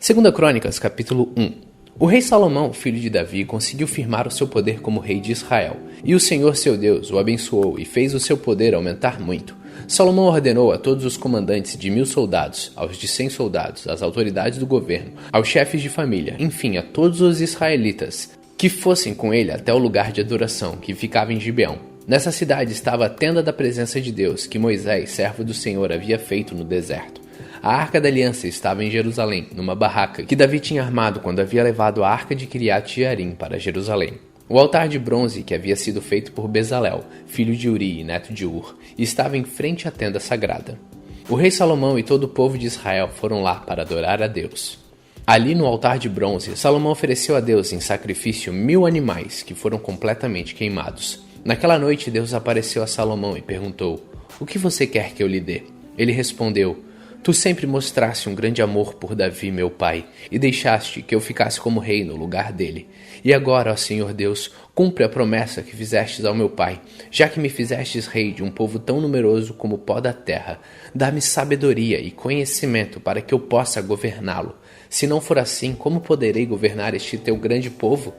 Segunda Crônicas, capítulo 1. O rei Salomão, filho de Davi, conseguiu firmar o seu poder como rei de Israel, e o Senhor seu Deus o abençoou e fez o seu poder aumentar muito. Salomão ordenou a todos os comandantes de 1000 soldados, aos de 100 soldados, às autoridades do governo, aos chefes de família, enfim, a todos os israelitas, que fossem com ele até o lugar de adoração, que ficava em Gibeão. Nessa cidade estava a tenda da presença de Deus, que Moisés, servo do Senhor, havia feito no deserto. A Arca da Aliança estava em Jerusalém, numa barraca que Davi tinha armado quando havia levado a Arca de Kiriat Jearim para Jerusalém. O altar de bronze, que havia sido feito por Bezalel, filho de Uri e neto de Ur, estava em frente à tenda sagrada. O rei Salomão e todo o povo de Israel foram lá para adorar a Deus. Ali no altar de bronze, Salomão ofereceu a Deus em sacrifício 1000 animais que foram completamente queimados. Naquela noite Deus apareceu a Salomão e perguntou: "O que você quer que eu lhe dê?" Ele respondeu: "Tu sempre mostraste um grande amor por Davi, meu pai, e deixaste que eu ficasse como rei no lugar dele. E agora, ó Senhor Deus, cumpre a promessa que fizestes ao meu pai, já que me fizestes rei de um povo tão numeroso como o pó da terra. Dá-me sabedoria e conhecimento para que eu possa governá-lo. Se não for assim, como poderei governar este teu grande povo?"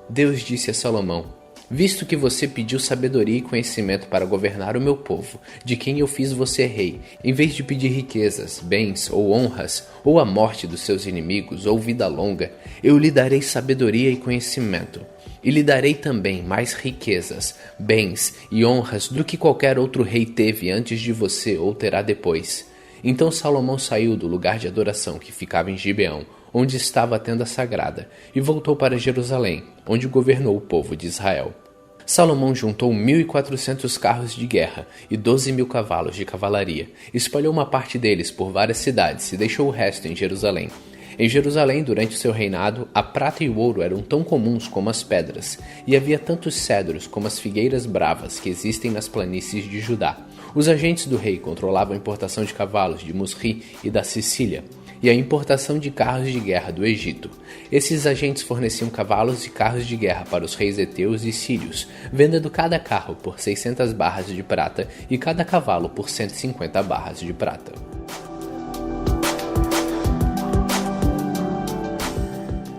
Deus disse a Salomão: "Visto que você pediu sabedoria e conhecimento para governar o meu povo, de quem eu fiz você rei, em vez de pedir riquezas, bens ou honras, ou a morte dos seus inimigos, ou vida longa, eu lhe darei sabedoria e conhecimento. E lhe darei também mais riquezas, bens e honras do que qualquer outro rei teve antes de você ou terá depois." Então Salomão saiu do lugar de adoração que ficava em Gibeão, onde estava a tenda sagrada, e voltou para Jerusalém, onde governou o povo de Israel. Salomão juntou 1400 carros de guerra e 12.000 cavalos de cavalaria, espalhou uma parte deles por várias cidades e deixou o resto em Jerusalém. Em Jerusalém, durante seu reinado, a prata e o ouro eram tão comuns como as pedras, e havia tantos cedros como as figueiras bravas que existem nas planícies de Judá. Os agentes do rei controlavam a importação de cavalos de Musri e da Sicília, e a importação de carros de guerra do Egito. Esses agentes forneciam cavalos e carros de guerra para os reis heteus e sírios, vendendo cada carro por 600 barras de prata e cada cavalo por 150 barras de prata.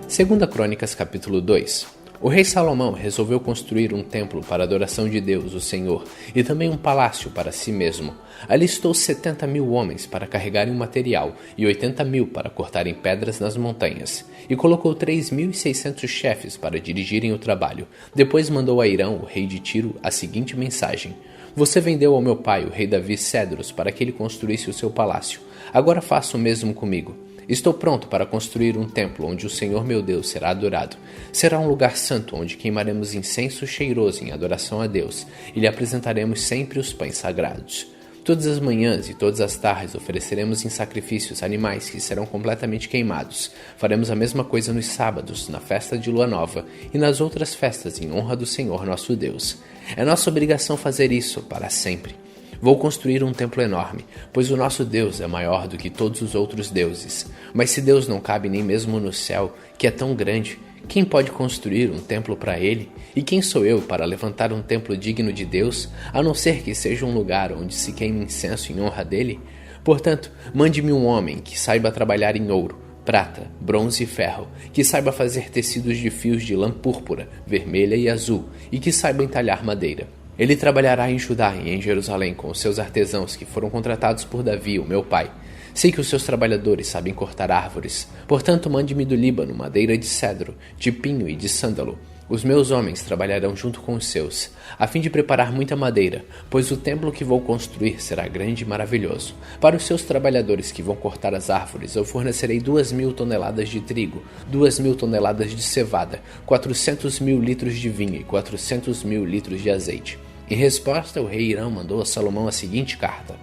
Segunda Crônicas, capítulo 2. O rei Salomão resolveu construir um templo para a adoração de Deus, o Senhor, e também um palácio para si mesmo. Alistou 70.000 homens para carregarem o material e 80.000 para cortarem pedras nas montanhas, e colocou 3.600 chefes para dirigirem o trabalho. Depois mandou a Irão, o rei de Tiro, a seguinte mensagem: "Você vendeu ao meu pai, o rei Davi, cedros para que ele construísse o seu palácio. Agora faça o mesmo comigo. Estou pronto para construir um templo onde o Senhor meu Deus será adorado. Será um lugar santo onde queimaremos incenso cheiroso em adoração a Deus e lhe apresentaremos sempre os pães sagrados. Todas as manhãs e todas as tardes ofereceremos em sacrifícios animais que serão completamente queimados. Faremos a mesma coisa nos sábados, na festa de Lua Nova e nas outras festas em honra do Senhor nosso Deus. É nossa obrigação fazer isso para sempre. Vou construir um templo enorme, pois o nosso Deus é maior do que todos os outros deuses. Mas se Deus não cabe nem mesmo no céu, que é tão grande, quem pode construir um templo para ele? E quem sou eu para levantar um templo digno de Deus, a não ser que seja um lugar onde se queime incenso em honra dele? Portanto, mande-me um homem que saiba trabalhar em ouro, prata, bronze e ferro, que saiba fazer tecidos de fios de lã púrpura, vermelha e azul, e que saiba entalhar madeira. Ele trabalhará em Judá e em Jerusalém com os seus artesãos que foram contratados por Davi, o meu pai. Sei que os seus trabalhadores sabem cortar árvores. Portanto, mande-me do Líbano madeira de cedro, de pinho e de sândalo. Os meus homens trabalharão junto com os seus, a fim de preparar muita madeira, pois o templo que vou construir será grande e maravilhoso. Para os seus trabalhadores que vão cortar as árvores, eu fornecerei 2.000 toneladas de trigo, 2.000 toneladas de cevada, 400.000 litros de vinho e 400.000 litros de azeite." Em resposta, o rei Irão mandou a Salomão a seguinte carta: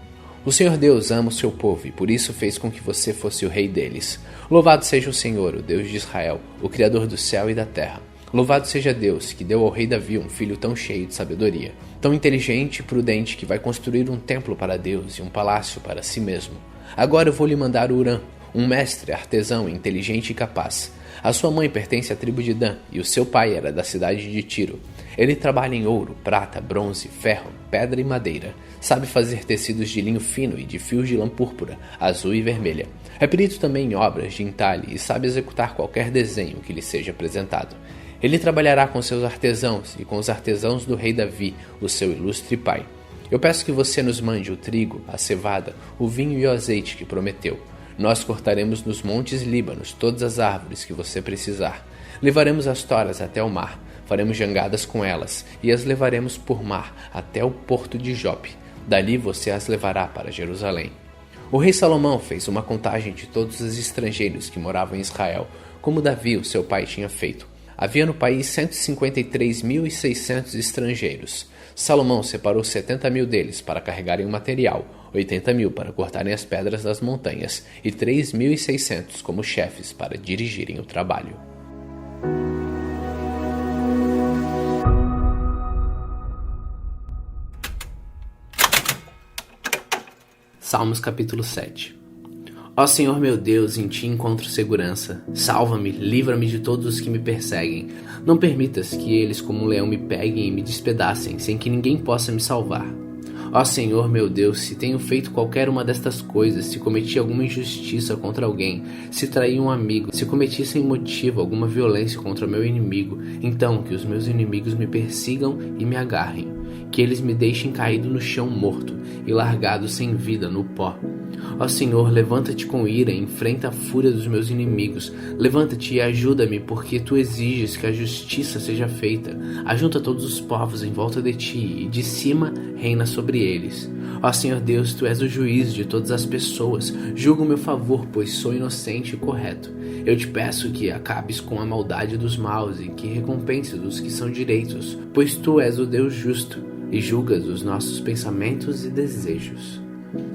"O Senhor Deus ama o seu povo e por isso fez com que você fosse o rei deles. Louvado seja o Senhor, o Deus de Israel, o Criador do céu e da terra. Louvado seja Deus, que deu ao rei Davi um filho tão cheio de sabedoria, tão inteligente e prudente que vai construir um templo para Deus e um palácio para si mesmo. Agora eu vou lhe mandar Hurã, um mestre, artesão, inteligente e capaz. A sua mãe pertence à tribo de Dan e o seu pai era da cidade de Tiro. Ele trabalha em ouro, prata, bronze, ferro, pedra e madeira. Sabe fazer tecidos de linho fino e de fios de lã púrpura, azul e vermelha. É perito também em obras de entalhe e sabe executar qualquer desenho que lhe seja apresentado. Ele trabalhará com seus artesãos e com os artesãos do rei Davi, o seu ilustre pai. Eu peço que você nos mande o trigo, a cevada, o vinho e o azeite que prometeu. Nós cortaremos nos montes Líbanos todas as árvores que você precisar. Levaremos as toras até o mar, faremos jangadas com elas e as levaremos por mar até o porto de Jope. Dali você as levará para Jerusalém. O rei Salomão fez uma contagem de todos os estrangeiros que moravam em Israel, como Davi, o seu pai, tinha feito. Havia no país 153.600 estrangeiros. Salomão separou 70.000 deles para carregarem o material, 80.000 para cortarem as pedras das montanhas e 3.600 como chefes para dirigirem o trabalho. Salmos capítulo 7. Ó Senhor meu Deus, em Ti encontro segurança. Salva-me, livra-me de todos os que me perseguem. Não permitas que eles como um leão me peguem e me despedacem, sem que ninguém possa me salvar. Ó Senhor meu Deus, se tenho feito qualquer uma destas coisas, se cometi alguma injustiça contra alguém, se traí um amigo, se cometi sem motivo alguma violência contra meu inimigo, então que os meus inimigos me persigam e me agarrem, que eles me deixem caído no chão morto e largado sem vida no pó. Ó Senhor, levanta-te com ira e enfrenta a fúria dos meus inimigos. Levanta-te e ajuda-me, porque Tu exiges que a justiça seja feita. Ajunta todos os povos em volta de Ti e de cima reina sobre eles. Ó Senhor Deus, Tu és o juiz de todas as pessoas. Julga o meu favor, pois sou inocente e correto. Eu te peço que acabes com a maldade dos maus e que recompenses os que são direitos, pois Tu és o Deus justo e julgas os nossos pensamentos e desejos.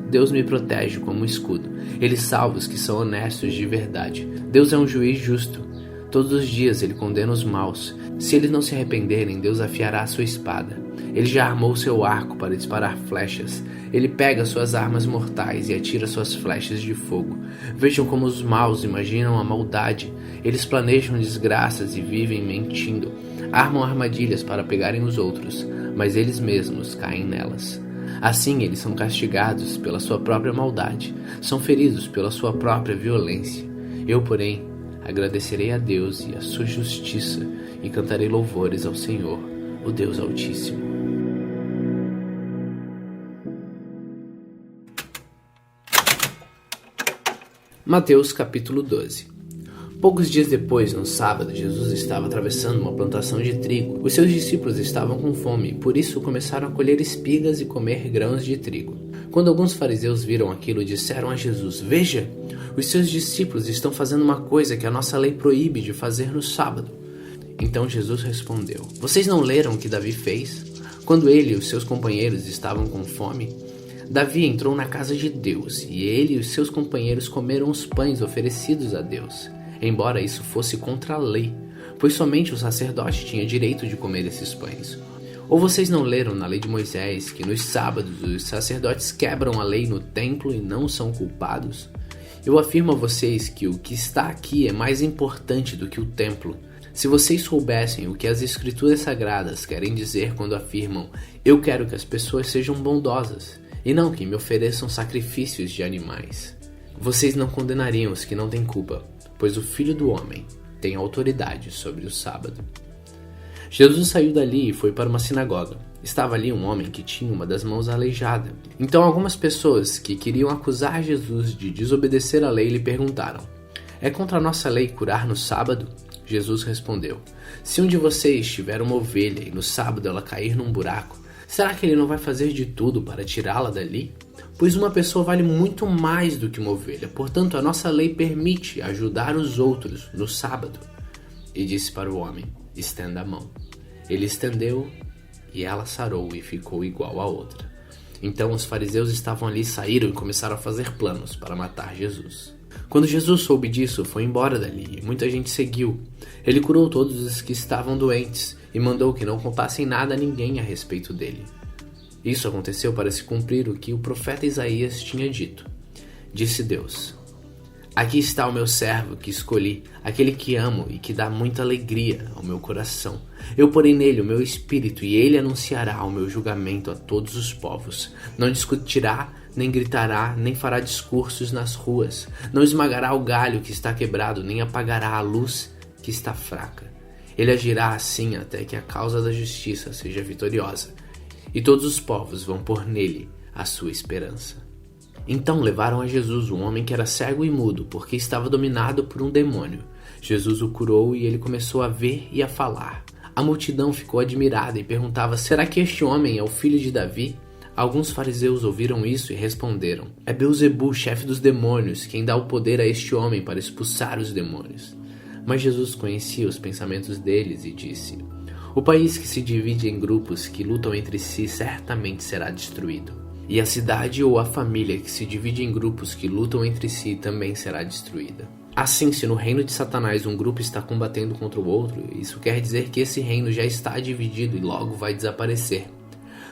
Deus me protege como um escudo. Ele salva os que são honestos de verdade. Deus é um juiz justo. Todos os dias Ele condena os maus. Se eles não se arrependerem, Deus afiará a sua espada. Ele já armou seu arco para disparar flechas. Ele pega suas armas mortais e atira suas flechas de fogo. Vejam como os maus imaginam a maldade. Eles planejam desgraças e vivem mentindo. Armam armadilhas para pegarem os outros, mas eles mesmos caem nelas. Assim eles são castigados pela sua própria maldade, são feridos pela sua própria violência. Eu, porém, agradecerei a Deus e a sua justiça e cantarei louvores ao Senhor, o Deus Altíssimo. Mateus capítulo 12. Poucos dias depois, no sábado, Jesus estava atravessando uma plantação de trigo. Os seus discípulos estavam com fome, e por isso começaram a colher espigas e comer grãos de trigo. Quando alguns fariseus viram aquilo, disseram a Jesus: Veja, os seus discípulos estão fazendo uma coisa que a nossa lei proíbe de fazer no sábado. Então Jesus respondeu: Vocês não leram o que Davi fez? Quando ele e os seus companheiros estavam com fome, Davi entrou na casa de Deus, e ele e os seus companheiros comeram os pães oferecidos a Deus. Embora isso fosse contra a lei, pois somente o sacerdote tinha direito de comer esses pães. Ou vocês não leram na lei de Moisés que nos sábados os sacerdotes quebram a lei no templo e não são culpados? Eu afirmo a vocês que o que está aqui é mais importante do que o templo. Se vocês soubessem o que as escrituras sagradas querem dizer quando afirmam: Eu quero que as pessoas sejam bondosas, e não que me ofereçam sacrifícios de animais, vocês não condenariam os que não têm culpa, pois o Filho do Homem tem autoridade sobre o sábado. Jesus saiu dali e foi para uma sinagoga. Estava ali um homem que tinha uma das mãos aleijada. Então algumas pessoas que queriam acusar Jesus de desobedecer à lei lhe perguntaram: É contra a nossa lei curar no sábado? Jesus respondeu: Se um de vocês tiver uma ovelha e no sábado ela cair num buraco, será que ele não vai fazer de tudo para tirá-la dali? Pois uma pessoa vale muito mais do que uma ovelha. Portanto, a nossa lei permite ajudar os outros no sábado. E disse para o homem: Estenda a mão. Ele estendeu e ela sarou e ficou igual à outra. Então os fariseus estavam ali, saíram e começaram a fazer planos para matar Jesus. Quando Jesus soube disso, foi embora dali e muita gente seguiu. Ele curou todos os que estavam doentes e mandou que não contassem nada a ninguém a respeito dele. Isso aconteceu para se cumprir o que o profeta Isaías tinha dito. Disse Deus: Aqui está o meu servo que escolhi, aquele que amo e que dá muita alegria ao meu coração. Eu porei nele o meu espírito e ele anunciará o meu julgamento a todos os povos. Não discutirá, nem gritará, nem fará discursos nas ruas. Não esmagará o galho que está quebrado, nem apagará a luz que está fraca. Ele agirá assim até que a causa da justiça seja vitoriosa, e todos os povos vão pôr nele a sua esperança. Então levaram a Jesus um homem que era cego e mudo, porque estava dominado por um demônio. Jesus o curou e ele começou a ver e a falar. A multidão ficou admirada e perguntava: será que este homem é o filho de Davi? Alguns fariseus ouviram isso e responderam: é Beelzebu, chefe dos demônios, quem dá o poder a este homem para expulsar os demônios. Mas Jesus conhecia os pensamentos deles e disse: o país que se divide em grupos que lutam entre si certamente será destruído. E a cidade ou a família que se divide em grupos que lutam entre si também será destruída. Assim, se no reino de Satanás um grupo está combatendo contra o outro, isso quer dizer que esse reino já está dividido e logo vai desaparecer.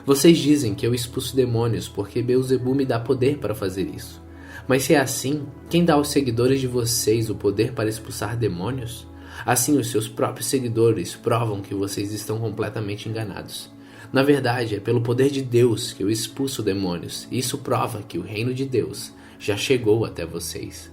Vocês dizem que eu expulso demônios porque Beelzebu me dá poder para fazer isso. Mas se é assim, quem dá aos seguidores de vocês o poder para expulsar demônios? Assim, os seus próprios seguidores provam que vocês estão completamente enganados. Na verdade, é pelo poder de Deus que eu expulso demônios, e isso prova que o reino de Deus já chegou até vocês.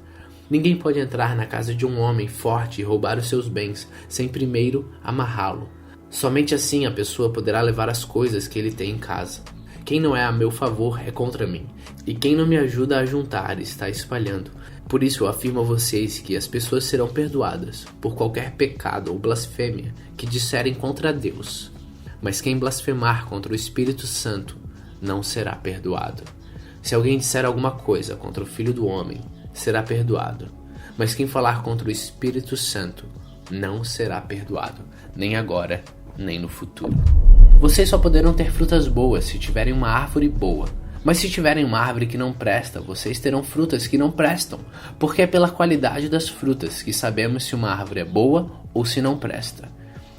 Ninguém pode entrar na casa de um homem forte e roubar os seus bens, sem primeiro amarrá-lo. Somente assim a pessoa poderá levar as coisas que ele tem em casa. Quem não é a meu favor é contra mim, e quem não me ajuda a juntar está espalhando. Por isso eu afirmo a vocês que as pessoas serão perdoadas por qualquer pecado ou blasfêmia que disserem contra Deus. Mas quem blasfemar contra o Espírito Santo não será perdoado. Se alguém disser alguma coisa contra o Filho do Homem, será perdoado. Mas quem falar contra o Espírito Santo não será perdoado, nem agora, nem no futuro. Vocês só poderão ter frutas boas se tiverem uma árvore boa. Mas se tiverem uma árvore que não presta, vocês terão frutas que não prestam, porque é pela qualidade das frutas que sabemos se uma árvore é boa ou se não presta.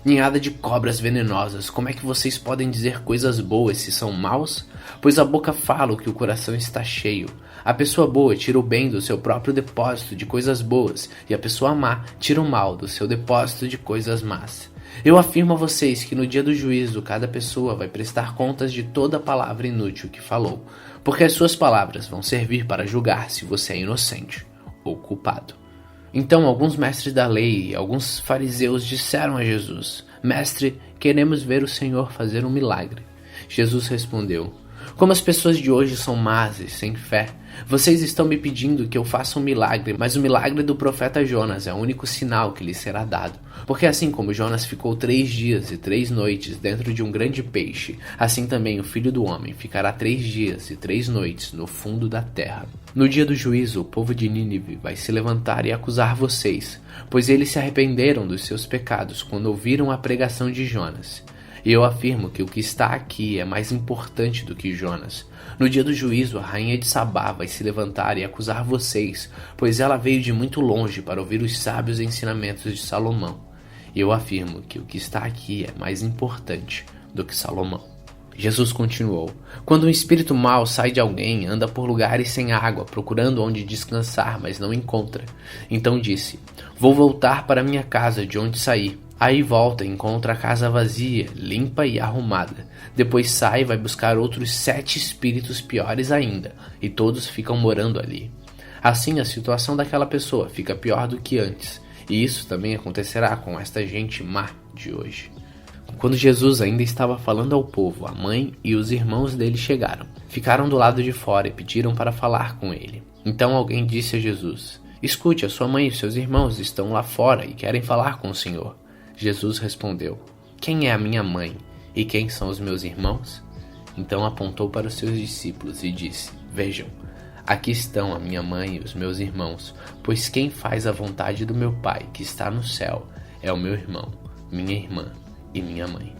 Ninhada de cobras venenosas, como é que vocês podem dizer coisas boas se são maus? Pois a boca fala o que o coração está cheio. A pessoa boa tira o bem do seu próprio depósito de coisas boas, e a pessoa má tira o mal do seu depósito de coisas más. Eu afirmo a vocês que no dia do juízo cada pessoa vai prestar contas de toda a palavra inútil que falou, porque as suas palavras vão servir para julgar se você é inocente ou culpado. Então alguns mestres da lei e alguns fariseus disseram a Jesus: Mestre, queremos ver o Senhor fazer um milagre. Jesus respondeu: Como as pessoas de hoje são más e sem fé, vocês estão me pedindo que eu faça um milagre, mas o milagre do profeta Jonas é o único sinal que lhe será dado. Porque assim como Jonas ficou 3 dias e 3 noites dentro de um grande peixe, assim também o Filho do Homem ficará 3 dias e 3 noites no fundo da terra. No dia do juízo, o povo de Nínive vai se levantar e acusar vocês, pois eles se arrependeram dos seus pecados quando ouviram a pregação de Jonas. E eu afirmo que o que está aqui é mais importante do que Jonas. No dia do juízo, a rainha de Sabá vai se levantar e acusar vocês, pois ela veio de muito longe para ouvir os sábios ensinamentos de Salomão. E eu afirmo que o que está aqui é mais importante do que Salomão. Jesus continuou: Quando um espírito mau sai de alguém, anda por lugares sem água, procurando onde descansar, mas não encontra. Então disse: Vou voltar para minha casa de onde saí. Aí volta e encontra a casa vazia, limpa e arrumada. Depois sai e vai buscar outros 7 espíritos piores ainda, e todos ficam morando ali. Assim a situação daquela pessoa fica pior do que antes, e isso também acontecerá com esta gente má de hoje. Quando Jesus ainda estava falando ao povo, a mãe e os irmãos dele chegaram. Ficaram do lado de fora e pediram para falar com ele. Então alguém disse a Jesus: Escute, a sua mãe e seus irmãos estão lá fora e querem falar com o Senhor. Jesus respondeu: Quem é a minha mãe e quem são os meus irmãos? Então apontou para os seus discípulos e disse: Vejam, aqui estão a minha mãe e os meus irmãos, pois quem faz a vontade do meu Pai que está no céu é o meu irmão, minha irmã e minha mãe.